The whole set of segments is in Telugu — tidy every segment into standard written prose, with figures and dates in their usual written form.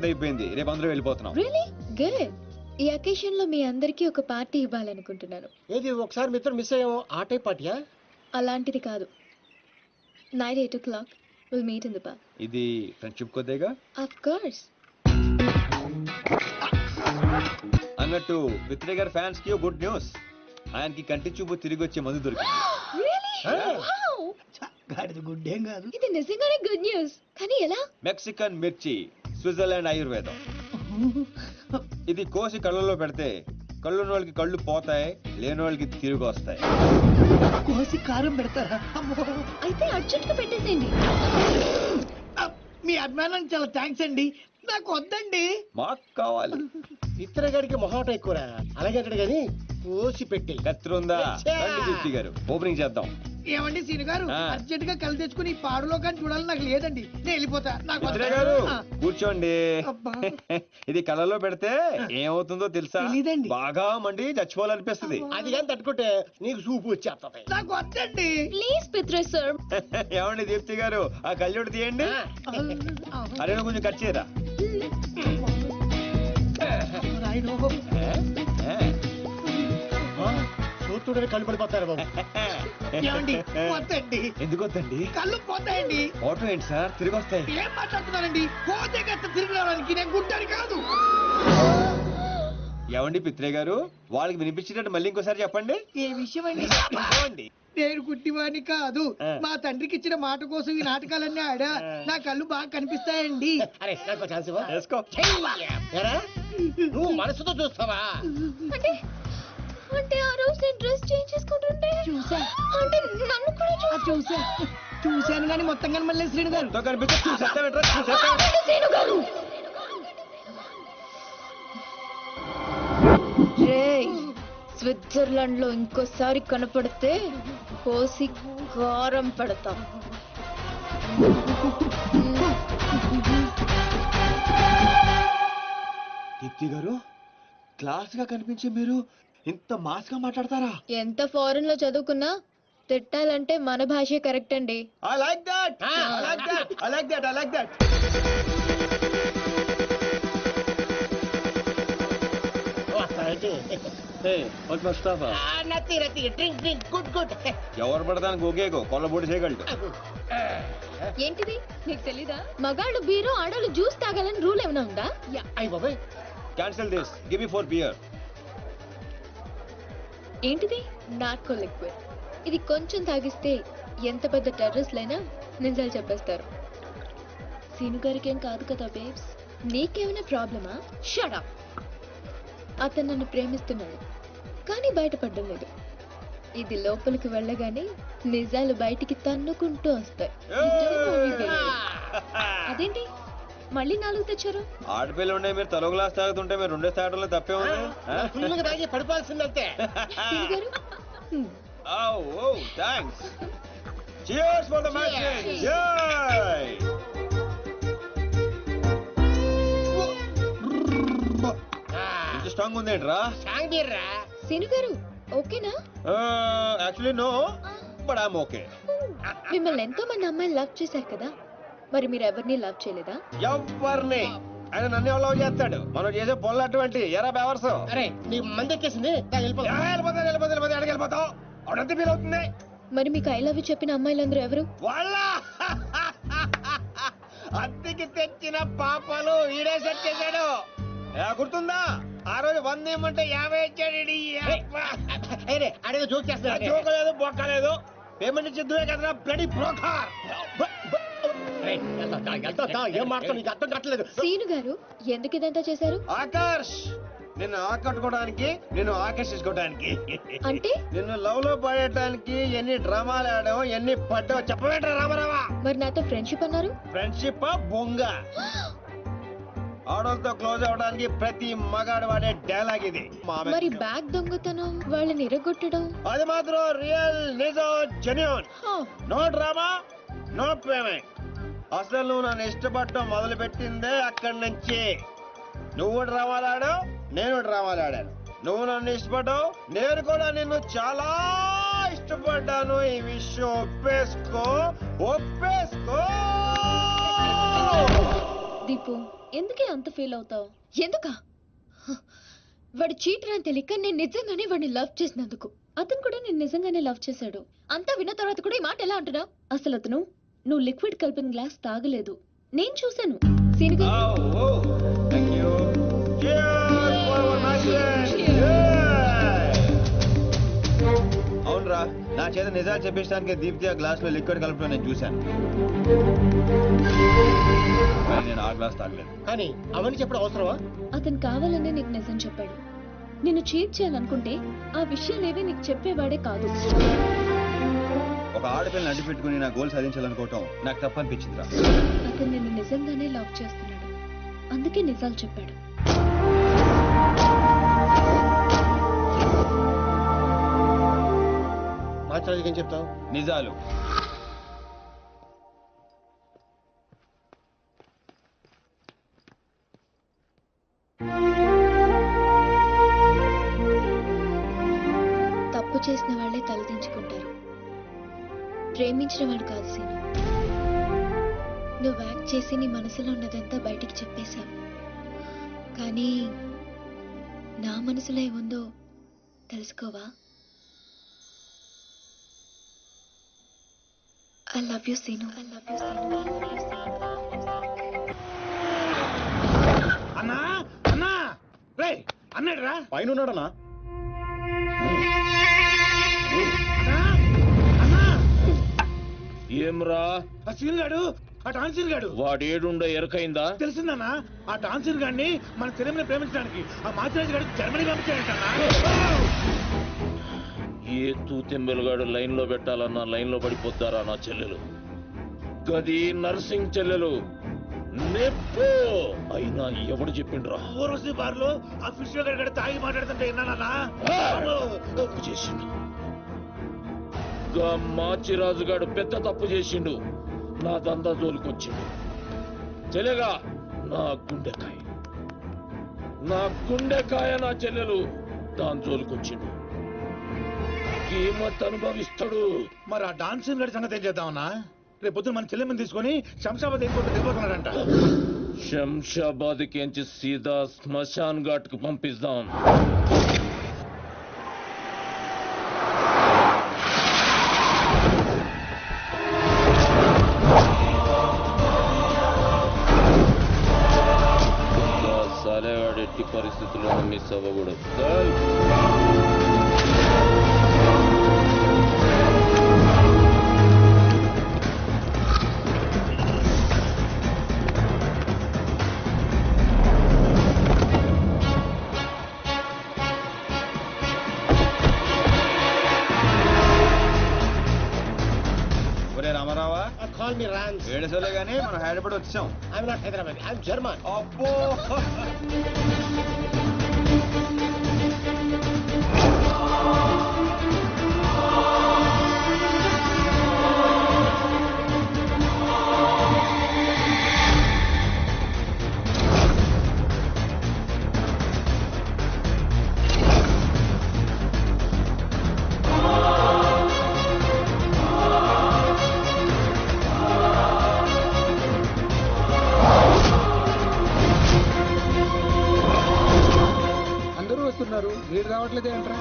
రీఛార్జ్ అయిపోయింది. రేపు అందరూ వెళ్ళిపోతున్నాం. Really good. ఈ అకేషన్ లో మీ అందరికీ ఒక పార్టీ ఇవ్వాలనుకుంటున్నాను. ఏది ఒకసారి మిత్రం మిస్ అయ్యాము, ఆ టైప్ పార్టీయా? అలాంటిది కాదు. Night 8 o'clock will meet in the park. ఇది ఫ్రెండ్షిప్ కొద్దిగా. Of course. అన్నట్టు పిత్రే గారి ఫ్యాన్స్ కి గుడ్ న్యూస్. ఆయనకి కంటి చూపు తిరిగి వచ్చే మందు దొరికింది. గుడ్ ఏం కాదు. ఇది నిజంగానే గుడ్ న్యూస్. కానీ ఎలా? మెక్సికన్ మిర్చి, స్విట్జర్లాండ్ ఆయుర్వేదం. ఇది కోసి కళ్ళలో పెడితే కళ్ళు వాళ్ళకి కళ్ళు పోతాయి, లేని వాళ్ళకి తిరిగి వస్తాయి. కోసి కారం పెడతారా? అయితే అర్జెంట్ గా పెట్టేసేయండి. మీ అభిమానానికి చాలా థ్యాంక్స్ అండి. నాకు వద్దండి. మాకు కావాలి. ఇతర గడికి మొహాట ఎక్కువరా. అలాగే అక్కడ గాని కోసి పెట్టి కత్తిరుందా దీప్తి గారు? ఓపెనింగ్ చేద్దాం. ఏమండి సీను గారు, అర్జెంట్ గా కళ్ళు తెచ్చుకుని ఈ పాడులో కానీ చూడాలని నాకు లేదండి. నేను వెళ్ళిపోతా. నాకు పిత్రే గారు కూర్చోండి. ఇది కళ్ళలో పెడితే ఏమవుతుందో తెలుసా? బాగా మండి చచ్చిపోవాలనిపిస్తుంది. అది కానీ తట్టుకుంటే నీకు చూపు వచ్చేస్తుంది. నాకు వద్దండి ప్లీజ్ పిత్రే సార్. ఏమండి దీప్తి గారు, ఆ కళ్ళోడు తీయండి. అరే కొంచెం కట్ చేయరా. చూస్తుంటే కళ్ళు పడిపోతారు బాబు. ఏమండి వద్దండి. ఎందుకు వద్దండి? కళ్ళు పోతాయండి. ఫోటో ఏంటి సార్, తిరిగి వస్తాయి. ఏం మాట్లాడుతున్నారండి? పోతే గట్ట తిరిగి రావడానికి నేను గుడ్డని కాదు. ఏమండి పిత్రే గారు, వాళ్ళకి వినిపించినట్టు మళ్ళీ ఇంకోసారి చెప్పండి. ఏ విషయం అండి? నేను గుడ్డివాణ్ణి కాదు. మా తండ్రికి ఇచ్చిన మాట కోసం ఈ నాటకాలన్నీ ఆడా. నా కళ్ళు బాగా కనిపిస్తాయండి. నువ్వు మనసుతో చూస్తావా? అంటే ఆ రోజు నేను డ్రెస్ చేంజ్ చేసుకుంటుంటే చూసా. అంటే నన్ను కూడా చూశాను కానీ మొత్తం కానీ మళ్ళీ శ్రీను గారు శ్రీను గారు స్విట్జర్లాండ్ లో ఇంకోసారి కనపడితే కోసి కారం పెడతాం. దీప్తి గారు, క్లాస్ గా కనిపించే మీరు ఇంత మాస్ గా మాట్లాడతారా? ఎంత ఫారెన్ లో చదువుకున్నా తిట్టాలంటే మన భాషే కరెక్ట్ అండి. I like that. I like that. I like that. I like that. Hey, what's my stuff? Drink. Good. ఎవరు పడదానికి ఒకేగో కొల్లబొడి చేయగలడు. ఏంటిది నీకు తెలీదా? మగాళ్ళు బీరు, ఆడవాళ్ళు జ్యూస్ తాగాలని రూల్ ఏమైనా ఉందా? Cancel this. Give me 4 beer. ఏంటిది? Narco liquid. ఇది కొంచెం తాగిస్తే ఎంత పెద్ద టెర్రరిస్ట్లైనా నిజాలు చెప్పేస్తారు. సీను గారికి ఏం కాదు కదా బేబ్స్? నీకేమైనా ప్రాబ్లమా? Shut up. అతను నన్ను ప్రేమిస్తున్నాడు కానీ బయటపడడం లేదు. ఇది లోపలికి వెళ్ళగానే నిజాలు బయటికి తన్నుకుంటూ వస్తాయి. అదేంటి మళ్ళీ 4 తెచ్చారు? ఆడపిల్ల ఉండే మీరు తలో గ్లాస్ తాగుతుంటే మీరు 2 తాగడంలో తప్పే ఉంది. పడిపోవాల్సిందంతే. Oh, thanks. Cheers for the match. Yay! ఇంత స్ట్రాంగ్ ఉందేంట్రా? సీను గారు ఓకేనా? Actually no, but I'm okay. మిమ్మల్ని ఎంతో మంది అమ్మాయిలు లవ్ చేశారు కదా, మరి మీరు ఎవరిని లవ్ చేయలేదా? ఎవరిని? ఆయన నన్ను లవ్ చేస్తాడు. మనం చేసే పొల్ల అటువంటి ఎరా బెవర్స్. అరే నీ మంది ఎక్కేసింది. వెళ్ళిపోతావు. అవునంత ఫీల్ అవుతుంది. మరి మీకు ఐ లవ్ యూ చెప్పిన అమ్మాయిలందరూ ఎవరు? వాళ్ళ అద్దెకి తెచ్చిన పాపలు ఈడే సెట్ చేశాడు. గుర్తుందా? ఆ రోజు 100 ఇమ్మంటే 50 ఇచ్చాడు. అడిగి జోక్ చేస్తా. జోకలేదు, బొక్కలేదు. పేమెంట్ ఇచ్చేద్దువే కదరా బ్లడీ బ్రోకర్. ఏం మాట్లాడు నీకు అర్థం కావట్లేదు. సీను గారు ఎందుకు ఇదంతా చేశారు? ఆకర్ష్, నిన్ను ఆకట్టుకోవడానికి, నిన్ను ఆకర్షించుకోవడానికి, అంటే నిన్ను లవ్ లో పడేయడానికి ఎన్ని డ్రామాలు ఆడావో, ఎన్ని పడ్డావో చెప్పవేంట్రా రామారావా? మరి నాతో ఫ్రెండ్షిప్ అన్నారు. ఫ్రెండ్షిప్ బొంగ. ఆడోళ్ళతో క్లోజ్ అవడానికి ప్రతి మగాడు వాడే డైలాగ్ ఇది. మరి బ్యాగ్ దొంగతనం, వాళ్ళని ఇరగొట్టడం, అది మాత్రం రియల్, నిజం, genuine. No drama, no payment. అసలు నువ్వు నన్ను ఇష్టపడటం మొదలు పెట్టిందే అక్కడి నుంచి. నువ్వు డ్రామాలు ఆడావు, నేను డ్రామాలు ఆడాను. నువ్వు నన్ను ఇష్టపడ్డావు, నేను కూడా నిన్ను చాలా ఇష్టపడ్డాను. ఈ విషయం ఒప్పేసుకో. దీపు ఎందుకే అంత ఫీల్ అవుతావు? ఎందుకా? వాడు చీటర్ అని తెలియక నేను నిజంగానే వాడిని లవ్ చేసినందుకు. అతను కూడా నేను నిజంగానే లవ్ చేశాడు. అంతా విన్న తర్వాత కూడా ఈ మాట ఎలా అంటున్నావు? అసలు అతను నువ్వు లిక్విడ్ కలిపిన గ్లాస్ తాగలేదు, నేను చూశాను. సీనుగా అవునరా, నా చేత నిజాలు చెప్పించడానికి దీప్తి ఆ గ్లాస్ లో లిక్విడ్ కలపడం నేను చూశాను. కానీ నేను ఆ గ్లాస్ తాగలేదు. కానీ అవన్నీ చెప్పడం అవసరమా? అతను కావాలనే నీకు నిజం చెప్పాడు. నిన్ను చీట్ చేయాలనుకుంటే ఆ విషయాలేవి నీకు చెప్పేవాడే కాదు. ఒక ఆడపిల్లని అడ్డు పెట్టుకుని నా గోల్ సాధించాలనుకోవటం నాకు తప్పనిపించిందిరా. అతను నిన్ను నిజంగానే లవ్ చేస్తున్నాడు, అందుకే నిజాలు చెప్పాడు. మాట్లాడేది ఏం చెప్తావు? నిజాలు. తప్పు చేసిన వాళ్ళే తలదించుకుంటారు, ప్రేమించిన వాడు కాదు సీను. నువ్వు యాక్ట్ చేసి నీ మనసులో ఉన్నదంతా బయటికి చెప్పేశావు, కానీ నా మనసులో ఏముందో తెలుసుకోవా? I love you, Sinu. I love you, Sinu. I love you, Sinu. అన్నా అన్నా రే అన్నాడు రా పైన ఉన్నాడనా? అన్నా ఏమ్రా ఆ సీన్ గాడు, ఆ టాన్సీన్ గాడు వాడేడుండో ఎరకైందా? తెలిసిందన్నా, ఆ టాన్సీన్ గాడిని మన సినిమాని ప్రేమించడానికి ఆ మాచిరాజు గారు జర్మనీ పంపించాడంటన్నా. ఏ తూతెంబెలుగాడు లైన్ లో పెట్టాలన్నా లైన్ లో పడిపోతారా నా చెల్లెలు? గది నర్సింగ్ చెల్లెలు నెప్పు అయినా ఎవడు చెప్పిండ్రా? ఊర్వశి బార్లో ఆ ఫిష్ గారు తాగి మాట్లాడుతుంటే విన్నానన్నా. తప్పు చేసిండు. గా మాచిరాజుగాడు పెద్ద తప్పు చేసిండు, నా దందా జోలికొచ్చిండు. చెల్లెగా నా గుండెకాయ, నా గుండెకాయ నా చెల్లెలు దాని జోలికొచ్చిండు. కీమత్ అనుభవిస్తాడు. మరి ఆ డాన్సీన్ గారి సంగతి ఏం చేద్దామన్నా? రేపు పొద్దున మన చెల్లెమ్మని తీసుకొని శంషాబాద్ ఎయిర్పోర్ట్ దిగిపోతున్నాడంట. శంషాబాద్ కించి సీదా శ్మశాన్ ఘాట్ కు పంపిస్తాం. సాలేగాడు ఎట్టి పరిస్థితుల్లో మిస్ అవ్వకూడదు. రామారావా, కాల్ మీ రాన్స్. ఏడుసోలే గానీ మనం హైదరాబాద్ వచ్చాం. I'm not Hyderabad, I'm German. అబ్బో వీడు రావట్లేదు ఏంట్రా?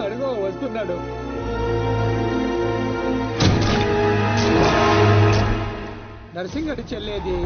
అడుగో వస్తున్నాడు. నర్సింగ్ అడి చెల్లేది.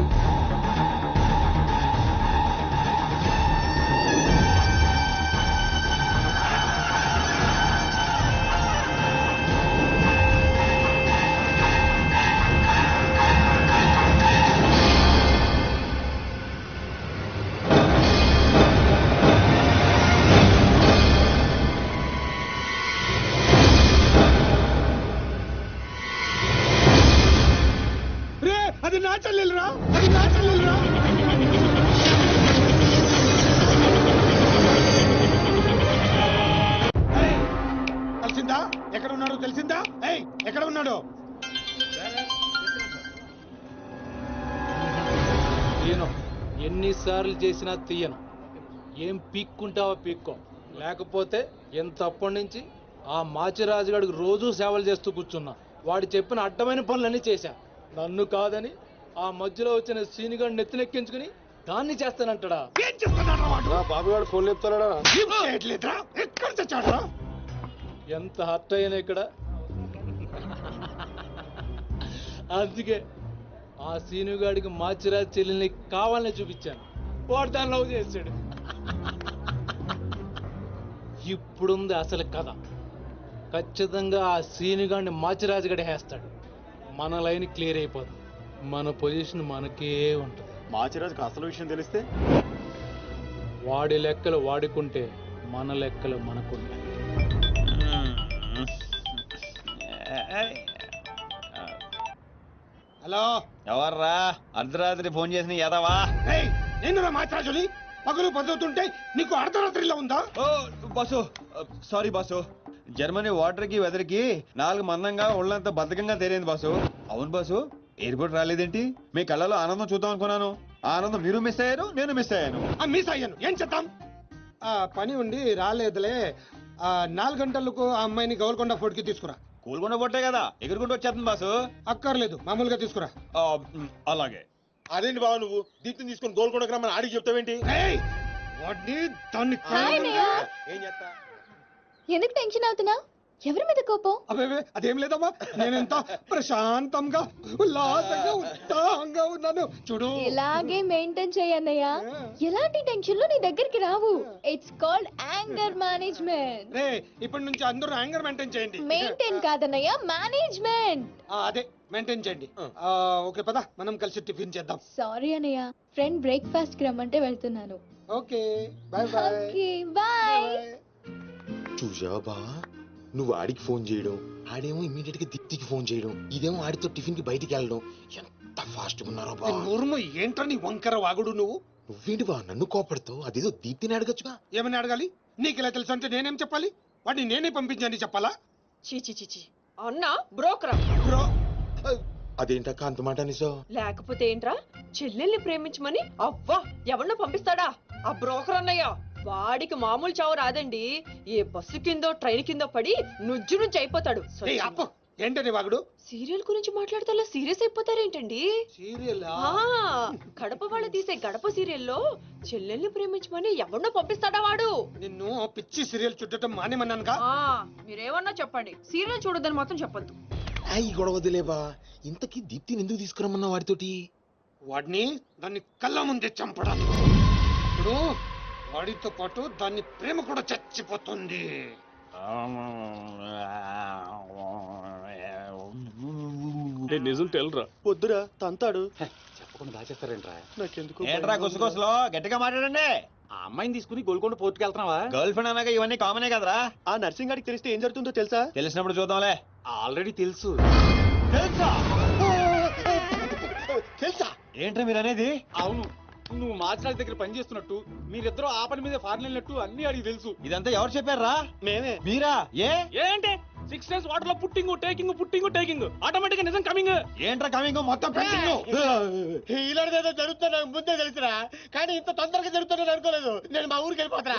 అది నా చెల్లెలురా, అది నా చెల్లెలురా. తెలిసిందా ఎక్కడ ఉన్నాడో? తెలిసిందా? ఎక్కడ ఉన్నాడో? తీయను, ఎన్నిసార్లు చేసినా తీయను. ఏం పీక్కుంటావో పీక్కో, లేకపోతే ఎంతప్పటి నుంచి ఆ మాచిరాజు గారికి రోజూ సేవలు చేస్తూ కూర్చున్నా. వాడు చెప్పిన అడ్డమైన పనులన్నీ చేశా. నన్ను కాదని ఆ మధ్యలో వచ్చిన సీనిగాడిని నెత్తినెక్కించుకుని దాన్ని చేస్తానంటాడా? ఏం చేస్తున్నాడు వాడు? బాబుగాడు ఫోన్ చెప్తాడా? ఏం చేయట్లేదురా? ఎక్కడ చచ్చాడురా? ఎంత హర్ట్ అయ్యాను ఇక్కడ. అందుకే ఆ సీనుగాడికి మాచిరాజు చెల్లెల్ని కావాలని చూపించాను. వాడు దాన్ని లవ్ చేశాడు. ఇప్పుడుంది అసలు కథ. ఖచ్చితంగా ఆ సీనుగాడిని మాచిరాజు గడి వేస్తాడు. మన లైన్ క్లియర్ అయిపోతుంది. మన పొజిషన్ మనకే ఉంటుంది. మాచిరాజుకి అసలు విషయం తెలిస్తే వాడి లెక్కలు వాడుకుంటే మన లెక్కలు మనకుంటాయి. హలో, ఎవర్రా అర్ధరాత్రి ఫోన్ చేసిన ఎదవా? నేను మాట్లాడాలి. పగలు పదులుతుంటే నీకు అర్ధరాత్రిలో ఉందా? ఓ boss, sorry boss. Germany water కి వెదర్ కి 4 మందంగా ఒళ్ళంతా బద్ధకంగా తేలింది బాసు. అవును బాసు, ఎయిర్పోర్ట్ రాలేదేంటి? మీ కళ్ళలో ఆనందం చూద్దాం అనుకున్నాను. ఆ ఆనందం మీరు మిస్ అయ్యారు, నేను మిస్ అయ్యాను. మిస్ అయ్యాను. ఏం చేద్దాం? పని ఉండి రాలేదులే. 4 గంటలకు ఆ అమ్మాయిని గౌల్కొండ ఫోర్ట్ కి తీసుకురా. కూలుకుండా పొట్టే కదా, ఎగురుకుంటూ వచ్చేస్తుంది బాసు. అక్కర్లేదు, మామూలుగా తీసుకురా. అలాగే. అదేంటి బావ నువ్వు దీప్తిని తీసుకొని గోల్కొండకు రమ్మని ఆడికి చెప్తావేంటి? దాన్ని హాయ్ అన్నయ్య. ఏం చేస్తా? ఎందుకు టెన్షన్ అవుతున్నా? ఎవరి మీద కోపం? అబే అదేం లేదమ్మా, నేనెంత ప్రశాంతంగా ఉల్లాసంగా ఉత్సాహంగా ఉన్నాను చూడు. ఇలాగే మెయింటైన్ చేయన్నయ్య. ఎలాంటి టెన్షన్లు నీ దగ్గరికి రావు. It's called anger management. రే, ఇప్పటి నుంచి అందరూ యాంగర్ మెయింటైన్ చేయండి. మెయింటైన్ కాదన్నయ్య, మేనేజ్మెంట్. అదే మెయింటైన్ చేయండి. ఓకే పద, మనం కలిసి టిఫిన్ చేద్దాం. సారీ అన్నయ్య, ఫ్రెండ్ బ్రేక్ఫాస్ట్ కి రమ్మంటే వెళ్తున్నాను. Okay bye bye. Okay bye. చూసావా బావా, నువ్వు ఆడికి ఫోన్ చేయడం, ఆడేమో ఇమ్మీడియట్ గా దీప్తికి ఫోన్ చేయడం, ఇదేమో ఆడితో టిఫిన్ కి బయటికి వెళ్ళడం. ఎంత ఫాస్ట్ గా ఉన్నారో బా. నోరుము ఏంట్రా నీ వంకర వాగుడు నువ్వు? నువ్వేంటి బా నన్ను కోపడతావు? అదేదో దీప్తిని అడగచ్చుగా. ఏమని అడగాలి? నీకు ఇలా తెలుసు అంటే నేనేం చెప్పాలి? వాడిని నేనే పంపించండి చెప్పాలా? చీచి చీచి అన్నా బ్రోకరా? బ్రో, అదేంటక్క అంత మాట అనేసో? లేకపోతే ఏంట్రా, చెల్లెల్ని ప్రేమించమని అవ్వా ఎవరినో పంపిస్తాడా ఆ బ్రోకర్ అన్నయ్య? వాడికి మామూలు చావు రాదండి. ఏ బస్సు కిందో ట్రైన్ కిందో పడి నుజ్జు నుంచి అయిపోతాడు. ఏయ్ అప్పు, ఏంటని వాగుడు? సీరియల్ గురించి మాట్లాడితే అలా సీరియస్ అయిపోతారేంటండి? సీరియల్ గడప వాళ్ళు తీసే గడప సీరియల్లో చెల్లెల్ని ప్రేమించమని ఎవరినో పంపిస్తాడా వాడు? నిన్ను పిచ్చి సీరియల్ చుట్టడం మానేమన్నానుగా. మీరేమన్నా చెప్పండి, సీరియల్ చూడొద్దని మాత్రం చెప్పొద్దు. ఈ గొడవదిలేబా. ఇంతకీ దీప్తిని ఎందుకు తీసుకురమ్మన్నా వాడితోటి? వాడిని దాన్ని కళ్ళ ముందే చంపడాలి. ఇప్పుడు వాడితో పాటు దాన్ని ప్రేమ కూడా చచ్చిపోతుంది. నిజం తెలరా? వద్దురా, తంతాడు. చెప్పకుండా దాచేస్తారేంట్రా? నాకెందుకు ఏంట్రా గుసగుసలో గట్టిగా మాట్లాడండి. ఆ అమ్మాయిని తీసుకుని గోల్కొండ పోర్టుకి వెళ్తున్నావా? గర్ల్ ఫ్రెండ్ అనగా ఇవన్నీ కామనే కదరా. ఆ నర్సింగ్ గారికి తెలిస్తే ఏం జరుగుతుందో తెలుసా? తెలిసినప్పుడు చూద్దాంలే. ఆల్రెడీ తెలుసు. తెలుసా? తెలుసా? ఏంట్రా మీరు అనేది? అవును, నువ్వు మాచిరాజు దగ్గర పని చేస్తున్నట్టు, మీరిద్దరూ ఆ పని మీద ఫారెన్ వెళ్ళినట్టు అన్ని అడిగి తెలుసు. ఇదంతా ఎవరు చెప్పారా? మేమే. మీరా? ఏంటే 6 days వాటర్ లో పుట్టింగ్ టేకింగ్ ఆటోమేటిక్ నిజం కమింగ్. ఏంట్రా కమింగ్ మొత్తం పెండింగ్? ఇలాంటిదేదో జరుగుతుందో నాకు ముందే తెలుసురా, కానీ ఇంత తొందరగా జరుగుతుందని అనుకోలేదు. నేను మా ఊరికి వెళ్ళిపోతా.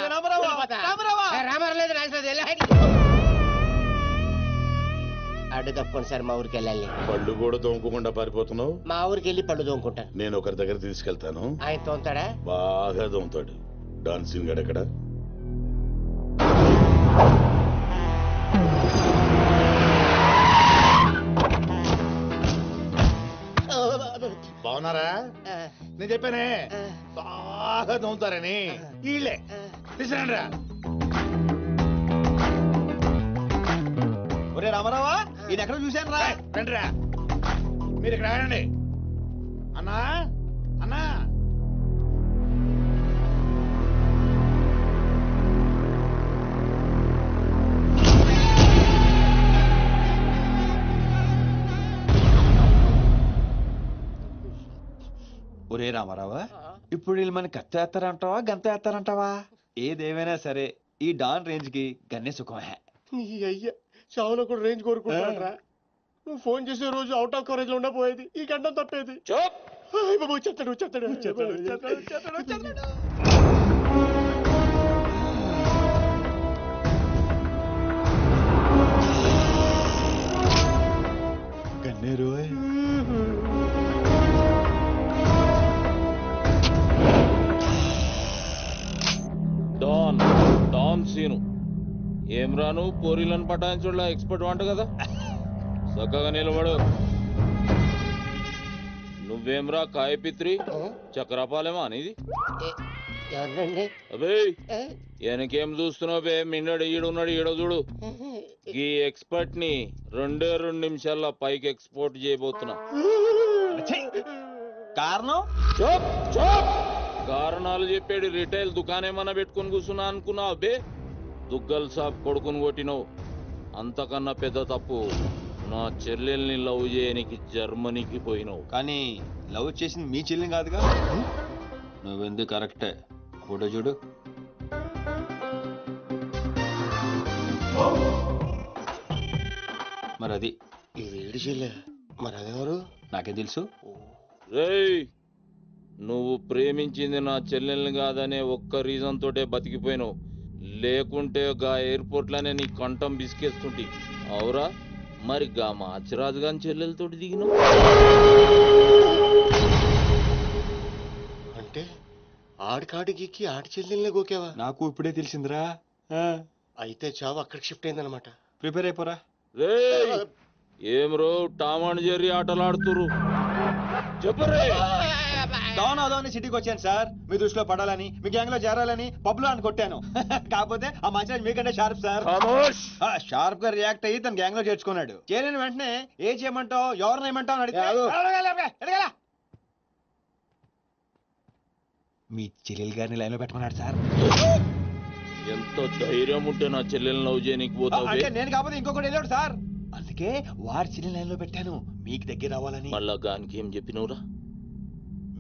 అడ్డు తప్పుకోండి సార్, మా ఊరికి వెళ్ళాలి. పళ్ళు కూడా తోముకోకుండా పారిపోతున్నావు. మా ఊరికి వెళ్ళి పళ్ళు తోముకుంటాను. నేను ఒకరి దగ్గర తీసుకెళ్తాను, ఆయన తోముతాడా? బాగా తోముతాడు. డాన్సింగ్ గడ ఎక్కడ? బాగున్నారా? నేను చెప్పానే బాగా తోముతారని. వీళ్ళే తీసుకురండి రా. ఒరే రామారావా, ఈయన ఎక్కడ చూశాను రా. రండి రా, మీరు ఇక్కడ ఆగండి. అన్నా అన్నా, ఒరే రామారావా, ఇప్పుడు వీళ్ళు మన కత్తి వేస్తారంటావా గంత వేస్తారంటావా? ఏదేమైనా సరే ఈ డాన్ రేంజ్ కి గన్నే సుఖమే. నీ అయ్యా చావులో కూడా రేంజ్ కోరుకుంటారా? నువ్వు ఫోన్ చేసే రోజు అవుట్ ఆఫ్ కవరేజ్ లో ఉండపోయేది, ఈ గండం తప్పేది. చెప్తాడు. ఏం రాను పోరీలను పటాయించుడులా ఎక్స్పర్ట్ వంట కదా చక్కగా నిలబడు. నువ్వేంరా కాయపిత్రి చక్రపాలేమా అనేది? ఎవరండి? అబే వెనకేం చూస్తున్నావు బే? మిన్నడు ఈడున్నాడు, ఈడ చూడు. ఈ ఎక్స్పర్ట్ ని 2 నిమిషాల్లో పైకి ఎక్స్పోర్ట్ చేయబోతున్నా. కారణం చూప్ చూప్. కారణాలు చెప్పాడు. రిటైల్ దుకాణేమన్నా పెట్టుకుని కూర్చున్నా అనుకున్నావు బే? దుగ్గల్ సాబ్ కొడుకుని కొట్టినావు. అంతకన్నా పెద్ద తప్పు నా చెల్లెల్ని లవ్ చేయనికి జర్మనీకి పోయినావు. కానీ లవ్ చేసింది మీ చెల్లిని కాదుగా. నువ్వెందుకు కరెక్టే. ఫోటో చూడు. మరి అది ఈ వేడి చెల్లె మరి అదెవరు? నాకే తెలుసు. రేయ్, నువ్వు ప్రేమించింది నా చెల్లెల్ని కాదనే ఒక్క రీజన్ తోటే బతికిపోయినావు. లేకుంటే గా ఎయిర్పోర్ట్ లోనే నీ కంఠం బిసికేస్తుంటి. అవురా మరి గా మాచిరాజు గాని చెల్లెలతోటి దిగినావు. అంటే ఆడికాడికి ఆడి చెల్లెల్ని గోకేవా? నాకు ఇప్పుడే తెలిసిందిరా. అయితే చావు అక్కడికి షిఫ్ట్ అయిందనమాట. ప్రిపేర్ అయిపోరా. రేయ్, ఏం రో టామ్ అండ్ జెర్రీ ఆటలాడుతురు? చెప్పరే. డౌన్ సిటీకి వచ్చాను సార్, మీ దృష్టిలో పడాలని, మీ గ్యాంగ్ లో చేరాలని పబ్ లో అని కొట్టాను. కాకపోతే ఆ మంచి మీకంటే షార్ప్ సార్. షార్ప్ గా రియాక్ట్ అయ్యి తన గ్యాంగ్ లో చేర్చుకున్నాడు. చేరిన వెంటనే ఏ చేయమంటావు, ఎవరిని ఏమంటావు అని అడిగితే మీ చెల్లెలు గారిని లైన్ లో పెట్టమన్నాడు సార్. ఎంత ధైర్యం ఉంటే నా చెల్లెల్ని లవ్ చేయనికి పోతావు? అంటే నేను కాకపోతే ఇంకొకటి వెళ్ళాడు సార్, అందుకే వారి చెల్లెలు లైన్ లో పెట్టాను మీకు దగ్గర రావాలని. మళ్ళా గానికి ఏం చెప్పినవురా?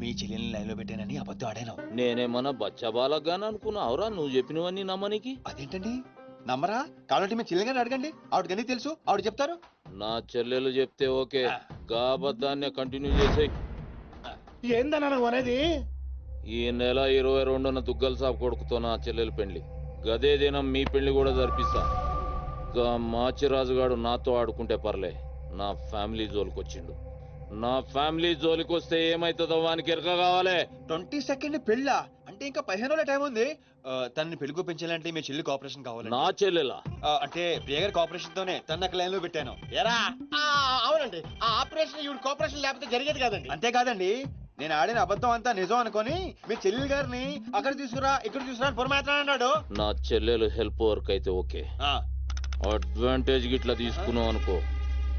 మీ చెల్లెల్ని లైన్ లో పెట్టానని అబద్ధం ఆడాను. నేనేమన్నా బచ్చబాలగాని అనుకున్నావురా నువ్వు చెప్పినవన్నీ నమ్మనికి? అదేంటండి నమ్మరా? కాబట్టి మీ చెల్లెలు గారిని అడగండి, ఆవిడకి అన్ని తెలుసు, ఆవిడ చెప్తారు. నా చెల్లెలు చెప్తే ఓకే, గా అబద్ధాన్ని కంటిన్యూ చేసేయ్. ఏందన్నా నువ్వు అనేది? ఈ నెల 22న దుగ్గల్ సాబ్ కొడుకుతో నా చెల్లెలు పెళ్లి. గదే దినం మీ పెళ్లి కూడా జరిపిస్తా. గా మాచిరాజుగాడు నాతో ఆడుకుంటే పర్లే, నా ఫ్యామిలీ జోలికొచ్చిండు. నా ఫ్యామిలీ జోలికొస్తే ఏమైతుందో వానికి ఎరక కావాలి. 22nd పెళ్ళా? అంటే ఇంకా 15 రోజుల టైం ఉంది. తనని పెళ్లి పెంచాలంటే మీ చెల్లి కోఆపరేషన్ కావాలి. నా చెల్లెలా? అంటే ప్రియ గారి కోఆపరేషన్ తోనే తన లైన్ లో పెట్టాను. ఎరా అవునండి, ఆ ఆపరేషన్ ఈవిడ కోఆపరేషన్ లేకపోతే జరిగేది కాదండి. అంతేకాదండి, నేను ఆడిన అబద్ధం అంతా నిజం అనుకొని మీ చెల్లెలు గారిని అక్కడ తీసుకురా ఇక్కడ తీసుకురా అని పొరమాట్లాడు. నా చెల్లెలు హెల్ప్ వర్క్ అయితే ఓకే, అడ్వాంటేజ్ గిట్లా తీసుకున్నావు అనుకో,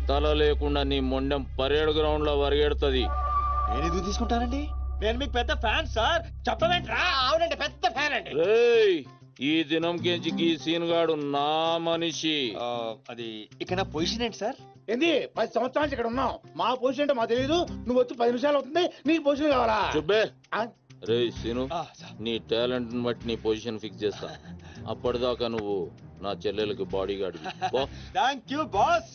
తల లేకుండా నీ మొండెం పరేడ్ గ్రౌండ్ లో వరిగెడుతుంది. నేను ఎందుకు తీసుకుంటానండి? నేను మీకు పెద్ద ఫ్యాన్ సార్. చెప్పవేంట్రా? అవునండి, పెద్ద ఫ్యాన్ అండి. రేయ్, ఈ దినం కెంచి ఈ సీన్ గాడు నా మనిషి. అది ఇక నా పొజిషన్ ఏంటి సార్? ఏంది 10 సంవత్సరాల నుంచి ఇక్కడ ఉన్నావు, మా పొజిషన్ అంటే మాకు తెలియదు. నువ్వు వచ్చి 10 నిమిషాలు అవుతుంది, నీ పొజిషన్ కావాలా? చుబ్బే. రేయ్ సీను, నీ టాలెంట్ బట్టి నీ పొజిషన్ ఫిక్స్ చేస్తా. అప్పటిదాకా నువ్వు నా చెల్లెలకి body guard. Thank you boss.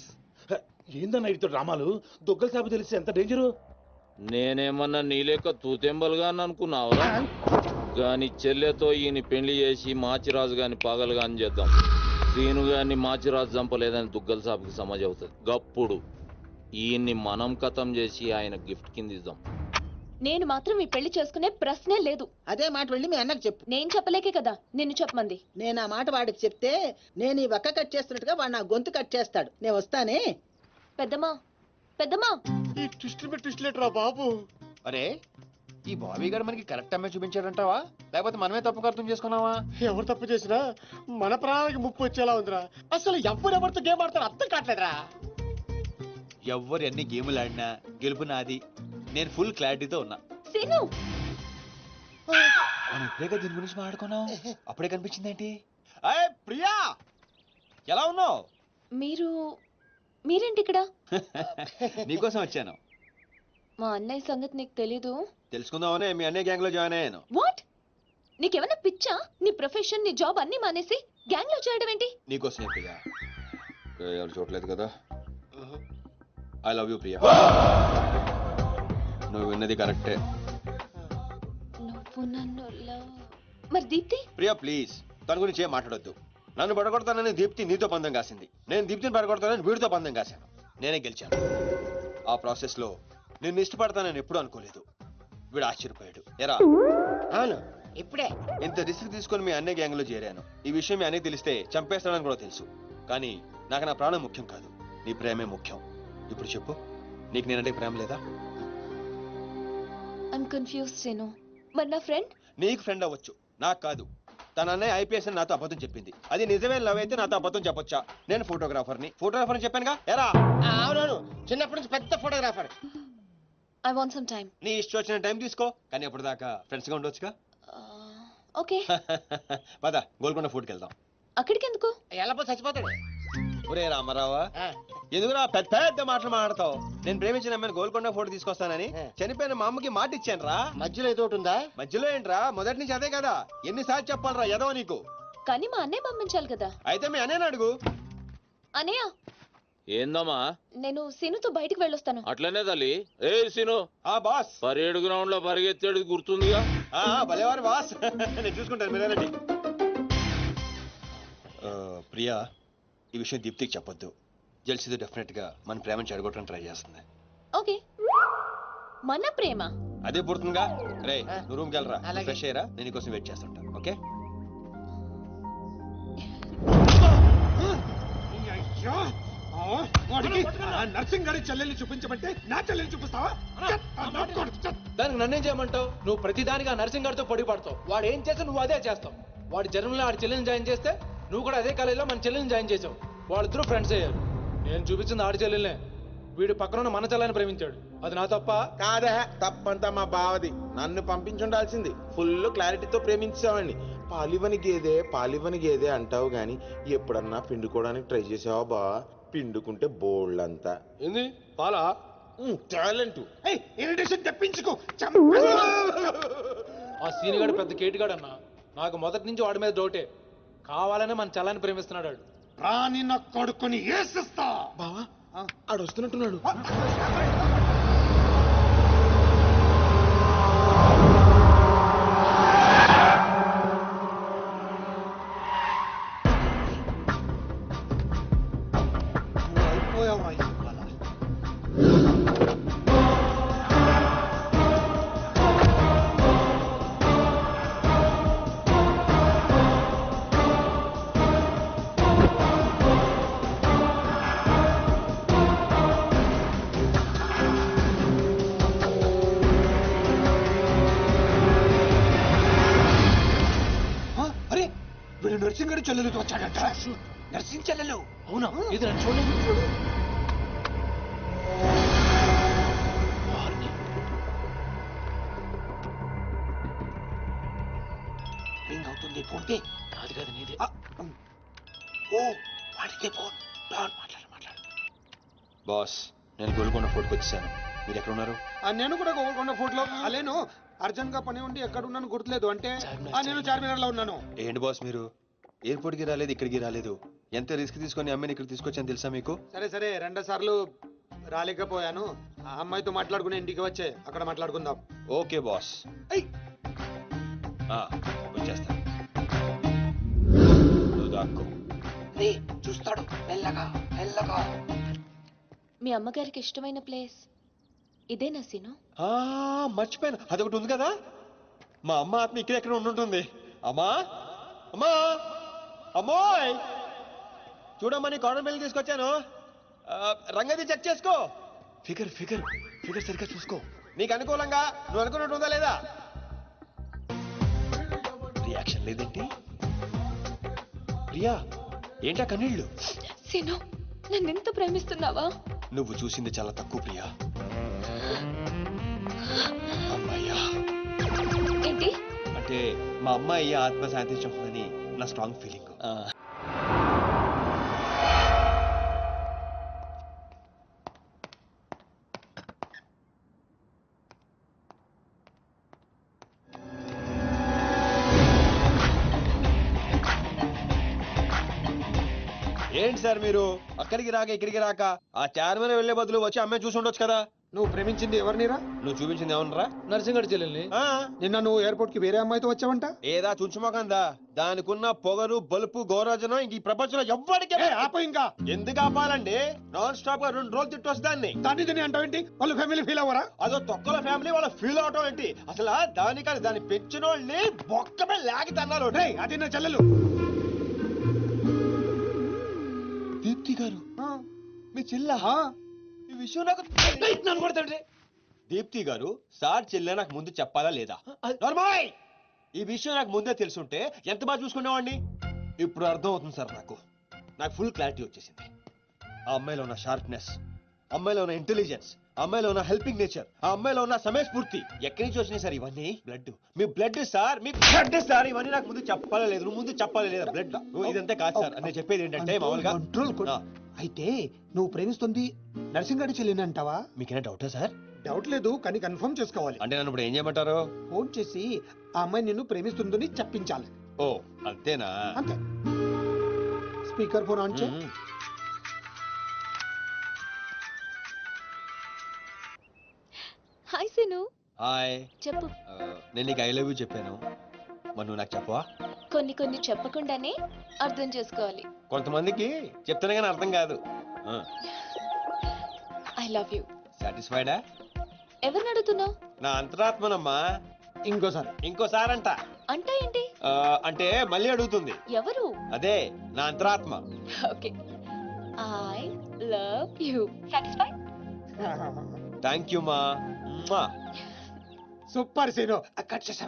ఏందన్నా ఇటు డ్రామాలు? దుగ్గల సాబు తెలిస్తే ఎంత డేంజరు. నేనేమన్నా నీ లెక్క తూతెంబలుగా అనుకున్నావురా? గాని చెల్లెతో ఈయన పెళ్లి చేసి మాచిరాజు గాని పాగలు గాని చేద్దాం. సీను గాని మాచిరాజు చంపలేదని దుగ్గల సాబుకి సమాజ్ అవుతుంది. గప్పుడు ఈయన్ని మనం కథం చేసి ఆయన గిఫ్ట్ కింద ఇద్దాం. నేను మాత్రం ఈ పెళ్లి చేసుకునే ప్రశ్నే లేదు. అదే మాట వెళ్ళి మీ అన్నకు చెప్పు. నేను చెప్పలేకే కదా నిన్ను చెప్పమంది. నేను ఆ మాట వాడికి చెప్తే నేను ఈ వక్క కట్ చేస్తున్నట్టుగా వాడు నా గొంతు కట్ చేస్తాడు. నేను వస్తానే. పెద్దమ్మా పెద్దమ్మా. ఈ ట్విస్ట్ లేటరా బాబు. అరే, ఈ బాబీ గారు మనకి కరెక్ట్ అమ్మాయి చూపించాడంటావా, లేకపోతే మనమే తప్పుగా అర్థం చేసుకున్నావా? ఎవరు తప్పు చేసినా మన ప్రాణానికి ముప్పు వచ్చేలా ఉందిరా. అసలు ఎవరెవరితో గేమ్ ఆడతారో అర్థం కావట్లేదురా. ఎవరు ఎన్ని గేములు ఆడినా గెలుపు నాది. నేను ఫుల్ క్లారిటీతో ఉన్నా. సీను, మనం ఇప్పుడే దీని గురించి మాట్లాడుకున్నాం, అప్పుడే కనిపించింది ఏంటి? అయ్యే ప్రియా, ఎలా ఉన్నావు? మీరేంటి ఇక్కడ? నీకోసం వచ్చాను. మా అన్నయ్య సంగతి నీకు తెలీదు? తెలుసుకుందామనే మీ అన్నయ్య గ్యాంగ్ లో జాయిన్ అయ్యాను. వాట్? నీకేమైనా పిచ్చా? నీ ప్రొఫెషన్ నీ జాబ్ అన్ని మానేసి గ్యాంగ్ లో చేయడం ఏంటి? నీకోసం ప్రియా. ఎవరు చూడలేదు కదా. I love you Priya. నువ్వు విన్నది కరెక్టే. నువ్వు నన్ను మరి దీప్తి? ప్రియా ప్లీజ్, తన గురించి ఏం మాట్లాడొద్దు. నన్ను పడగొడతానని దీప్తి నీతో పందెం కాసింది. నేను దీప్తిని పడగొడతానని వీడితో పందెం కాశాను. నేనే గెలిచాను. ఆ ప్రాసెస్ లో నిన్ను ఇష్టపడతానని ఎప్పుడు అనుకోలేదు. వీడు ఆశ్చర్యపోయాడు. ఎరా? అవును, ఇప్పుడే. ఇంత రిస్క్ తీసుకొని మీ అన్నయ్య గ్యాంగ్ లో చేరాను. ఈ విషయం మీ అన్నయ్య తెలిస్తే చంపేస్తాడని కూడా తెలుసు. కానీ నాకు నా ప్రాణం ముఖ్యం కాదు, నీ ప్రేమే ముఖ్యం. ఇప్పుడు చెప్పు, నీకు నేనంటే ప్రేమ లేదా? I'm confuse Seenu. మరి నా ఫ్రెండ్? నీకు ఫ్రెండ్ అవ్వచ్చు, నాకు కాదు. తన అన్నయ్య ఐపీఎస్ అని నాతో అబద్ధం చెప్పింది. అది నిజమే లవ్ అయితే నాతో అబద్ధం చెప్పొచ్చా? నేను ఫోటోగ్రాఫర్ని చెప్పానుగా. ఎరా? అవునవును, చిన్నప్పటి నుంచి పెద్ద photographer. I want some time. నీ ఇష్టం వచ్చిన టైం తీసుకో, కానీ అప్పటిదాకా ఫ్రెండ్స్ గా ఉండొచ్చుగా. ఓకే. పద గోల్కొండ ఫుడ్కి వెళ్దాం. అక్కడికి ఎందుకు? ఎలా పో చచ్చిపోతాడు. ఒరే రామారావా, ఎందుకురా పెద్ద పెద్ద మాటలు మాట్లాడతావు? నేను ప్రేమించిన అమ్మాయిని గోల్కొండ ఫోటో తీసుకొస్తానని చనిపోయిన మా అమ్మకి మాట ఇచ్చాను రా. మధ్యలో ఏదో ఒకటి ఉందా? మధ్యలో ఏంట్రా, మొదటి నుంచి అదే కదా. ఎన్నిసార్లు చెప్పాలరా ఎదవ నీకు? కానీ మా అన్నయ్య పంపించాలి కదా. అయితే మీ అన్నయ్యని అడుగు. అన్నయ్య, ఏందమ్మా? నేను సీనుతో బయటికి వెళ్ళొస్తాను. అట్లనే తల్లి. ఏ సీను, ఆ బాస్ పరేడ్ గ్రౌండ్ లో పరిగెత్తేది గుర్తుందిగా? భలేవారు బాస్. నేను చూసుకుంటాను, మీరేనండి. ప్రియా, ఈ విషయం దీప్తికి చెప్పొద్దు. జెల్సీతో డెఫినెట్ గా మన ప్రేమను చెడగొట్టడానికి ట్రై చేస్తుంది. ఓకే. మన ప్రేమ అదే పుడుతుందిగా. రే, నువ్వు రూమ్కి వెళ్ళరా, ఫ్రెష్ అయ్యరా, నేను నీకోసం వెయిట్ చేస్తుంటా. ఓకే? నర్సింగ్ గారి చెల్లెల్ని చూపించమంటే నా చెల్లెల్ని చూపిస్తావా? దానికి నన్నేం చేయమంటావు? నువ్వు ప్రతిదానికి ఆ నర్సింగ్ గారితో పొడి పడతావు. వాడు ఏం చేస్తే నువ్వు అదే చేస్తావు. వాడి జన్మలో ఆడి చెల్లెని జాయిన్ చేస్తే నువ్వు కూడా అదే కాలేజీలో మన చెల్లెని జాయిన్ చేసావు. వాళ్ళిద్దరూ ఫ్రెండ్స్ అయ్యారు. నేను చూపించింది ఆడి చెల్లెలనే. వీడు పక్కన మన చెల్లని ప్రేమించాడు. అది నా తప్ప కాదా? తప్పంతా మా బావది. నన్ను పంపించుండాల్సింది. ఫుల్ క్లారిటీతో ప్రేమించావండి. పాలివని గేదే అంటావు గాని ఎప్పుడన్నా పిండుకోవడానికి ట్రై చేసావా బా? పిండుకుంటే బోల్డ్ ఏంది పాలా? టాలెంట్. ఇరిటేషన్ తెప్పించుకో. ఆ సీనిగాడు పెద్ద కేటుగాడు అన్న. నాకు మొదటి నుంచి వాడి మీద డౌటే. కావాలనే మన చెల్లని ప్రేమిస్తున్నాడు. రాని నా కొడుకుని ఏసిస్తా. బావా ఆడు వస్తున్నట్టున్నాడు. వీడు నర్సింగ్ గారి చెల్లెలతో వచ్చాడంట. నర్సింగ్ చెల్లెలు? అవునా? ఇది నన్ను చూడలేదు. రింగ్ అవుతుంది. ఫోన్కి కాదు కాదు నీదే. ఓ వాడికే ఫోన్. మాట్లాడు. బాస్, నేను గోల్కొండ ఫోర్ట్కి వచ్చేసాను. మీరు ఎక్కడ ఉన్నారు? నేను కూడా గోల్కొండ ఫోర్ట్ లో లేను. అర్జెంట్ గా పని ఉండి ఎక్కడ ఉన్నాను గుర్తులేదు. అంటే నేను చార్మినార్ లో ఉన్నాను. ఏంటి బాస్ మీరు ఎయిర్పోర్ట్ కి రాలేదు, ఇక్కడికి రాలేదు. ఎంత రిస్క్ తీసుకొని అమ్మాయిని ఇక్కడ తీసుకొచ్చాను తెలుసా మీకు? సరే 2 సార్లు రాలేకపోయాను. ఆ అమ్మాయితో మాట్లాడుకుని ఇంటికి వచ్చే అక్కడ మాట్లాడుకుందాం. ఓకే బాస్, వచ్చేస్తా. నువ్వు దాక్కో. చూస్తాడు మెల్లగా. మీ అమ్మగారికి ఇష్టమైన ప్లేస్ ఇదేనా సీను? మర్చిపోయాను, అదొకటి ఉంది కదా. మా అమ్మ ఆత్మ ఇక్కడ ఉండుంటుంది. అమ్మా అమ్మా అమ్మోయ్, చూడమ్మా, నీ కాటన్ బిల్ తీసుకొచ్చాను. రంగది చెక్ చేసుకో. ఫిగర్ సరిగ్గా చూసుకో. నీకు అనుకూలంగా నువ్వు అనుకున్నట్టు ఉందా లేదా? రియాక్షన్ లేదేంటి? ప్రియా, ఏంటా కన్నీళ్ళు? సీను, నన్ను ఎంత ప్రేమిస్తున్నావా? నువ్వు చూసింది చాలా తక్కువ ప్రియా. అమ్మాయ్యా ఏంటి అంటే మా అమ్మాయి ఆత్మ శాంతించుకుందని నా స్ట్రాంగ్ ఫీలింగ్. ఏంటి సార్ మీరు అక్కడికి రాక ఇక్కడికి రాక ఆ చార్మన్ వెళ్లే బదులు వచ్చి అమ్మాయి చూసి ఉండొచ్చు కదా. నువ్వు ప్రేమించింది ఎవరినిరా? నువ్వు చూపించింది ఏమన్నరా? నర్సింగడి చెల్లెల్ని. నిన్న నువ్వు ఎయిర్పోర్ట్ కి వేరే అమ్మాయితో వచ్చావంట. ఏదా చుంచుమోకందా, దానికున్న పొగరు బలుపు గౌరవజనం ఇంక ఈ ప్రపంచంలో ఎవ్వడికి ఆపో ఇంకా. ఎందుకు ఆపాలండి? నాన్ స్టాప్ గా 2 రోజులు తిట్టి వస్తాన్ని. దాన్ని అంటావేంటి? వాళ్ళ ఫ్యామిలీ ఫీల్ అవ్వరా? అదో తొక్కల ఫ్యామిలీ వాళ్ళ ఫీల్ అవటం ఏంటి? అసలు దానికని దాన్ని పెంచిన వాళ్ళని బొక్కమే లాగి తన్నారు. అది నా చెల్లెలు. దీప్తి గారు మీ చెల్ల ఈ విషయం నాకు నన్ను కొడతాడు. దీప్తి గారు సార్ చెల్లె నాకు ముందు చెప్పాలా లేదా? నార్మల్ ఈ విషయం నాకు ముందే తెలుసుంటే ఎంత బాగా చూసుకునేవాడిని. ఇప్పుడు అర్థం అవుతుంది సార్. నాకు ఫుల్ క్లారిటీ వచ్చేసింది. ఆ అమ్మాయిలో ఉన్న షార్ప్నెస్, అమ్మాయిలో ఉన్న ఇంటెలిజెన్స్, అమ్మాయిలో ఉన్న హెల్పింగ్ నేచర్, ఆ అమ్మాయిలో ఉన్న సమయస్ఫూర్తి ఎక్కడి నుంచి వచ్చినాయి సార్ ఇవన్నీ? బ్లడ్, మీ బ్లడ్ సార్, మీ బ్లడ్ సార్. ఇవన్నీ నాకు ముందు చెప్పాలా లేదు? నువ్వు ముందు చెప్పాలా లేదా? బ్లడ్ ఇదంతా కాదు సార్. నేను చెప్పేది ఏంటంటే మామూలుగా అయితే నువ్వు ప్రేమిస్తుంది నర్సింగడి చెల్లిని అంటావా? మీకేనా డౌటా సార్? డౌట్ లేదు, కానీ కన్ఫర్మ్ చేసుకోవాలి. అంటే నన్ను ఇప్పుడు ఏం చేయమంటారు? ఫోన్ చేసి ఆ అమ్మాయి నిన్ను ప్రేమిస్తుందని చెప్పించాలి. ఓ అంతేనా? అంతే. స్పీకర్ ఫోన్ ఆన్ చే. హాయ్ సీను. హాయ్. చెప్పు. నేను నీకు ఐ లవ్ యూ చెప్పాను, మరి నువ్వు నాకు చెప్పవా? కొన్ని చెప్పకుండానే అర్థం చేసుకోవాలి. కొంతమందికి చెప్తానే కానీ అర్థం కాదు. I love you. సాటిస్ఫైడా? ఎవరిని అడుగుతున్నావు? నా అంతరాత్మనమ్మా. ఇంకోసారి అంట. అంటే ఏంటి? అంటే మళ్ళీ అడుగుతుంది. ఎవరు? అదే నా అంతరాత్మ. Okay. I love you. Satisfy? Thank you మా. Super scene. కట్ చేసా.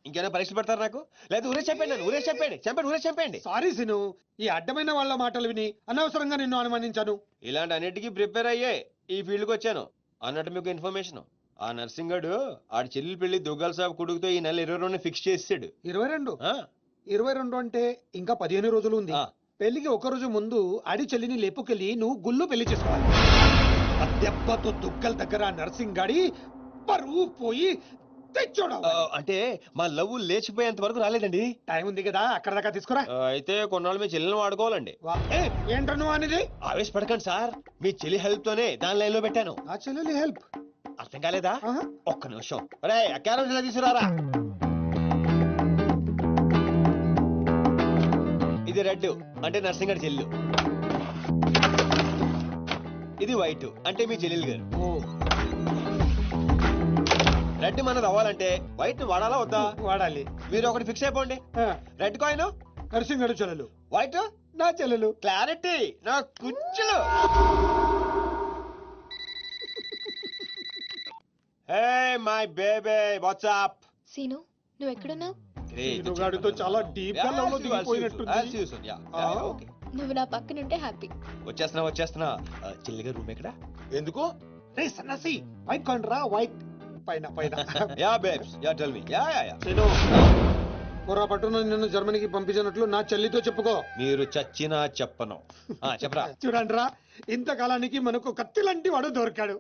ఇంకేమైనా పరీక్షలు పెడతారు నాకు? లేదా ఊరే చెప్పండి. ఊరే చెప్పండి. సారీ సీను, ఈ అడ్డమైన వాళ్ళ మాటలు విని అనవసరంగా నిన్ను అనుమానించాను. ఇలాంటి అన్నిటికీ ప్రిపేర్ అయ్యే ఈ ఫీల్డ్కి వచ్చాను. అన్నట్టు మీకు ఇన్ఫర్మేషన్, ఆ నర్సింగడు ఆడి చెల్లి పెళ్లి దుగ్గాల సాబ్ కొడుకుతో ఈ నెల 22 ఫిక్స్ చేసాడు. 22 అంటే ఇంకా 15 రోజులు ఉంది. పెళ్లికి ఒక రోజు ముందు ఆడి చెల్లిని లేపుకెళ్ళి నువ్వు గుళ్ళు పెళ్లి చేసుకోవాలి. దెబ్బతో దుగ్గల దగ్గర నర్సింగాడి పరువు పోయి తెచ్చోడం. అంటే మా లవ్ లేచిపోయేంత వరకు రాలేదండి. టైం ఉంది కదా, అక్కడ దాకా తీసుకురా. అయితే కొన్నాళ్ళు మీ చెల్లెని వాడుకోవాలండి. ఏంటో నువ్వు అనేది? ఆవేశపడకండి సార్, మీ చెల్లి హెల్ప్ తోనే దాని లైన్ లో పెట్టాను. ఆ చెల్లెలి హెల్ప్ అర్థం కాలేదా? ఒక్క నిమిషం. అరే క్యారెట్ తీసుకురారా. ఇది రెడ్ అంటే నర్సింగడి చెల్లు, ఇది వైట్ అంటే మీ చెల్లెలు గారు. రెడ్ మనది అవ్వాలంటే వైట్ వాడాలా వద్దా? వాడాలి. మీరు ఒకటి ఫిక్స్ అయిపోండి. రెడ్ కాయిన్ నర్సింగడి చెల్లెలు, వైట్ నా చెల్లెలు. క్లారిటీ నా కుచ్చులు. Hey my baby, what's up? Seenu, నువ్వు ఎక్కడున్నావు? గాడితో చాలా డీప్ గా లవ్ లో దిగిపోయినట్టుంది. నువ్వు నా పక్కనుంటే హ్యాపీ. వచ్చేస్తున్నా. చెల్లిగా రూమ్ ఎక్కడ? ఎందుకు? రే సన్నసి, వైట్ కాయిన్ రా. వైట్ పైన. Yeah babes, yeah tell me. Yeah. పొరపాటున నిన్ను జర్మనీకి పంపించినట్లు నా చెల్లితో చెప్పుకో. మీరు చచ్చినా చెప్పను. చెప్పరా. చూడండి రా, ఇంతకాలానికి మనకు కత్తి లాంటి వాడు దొరికాడు.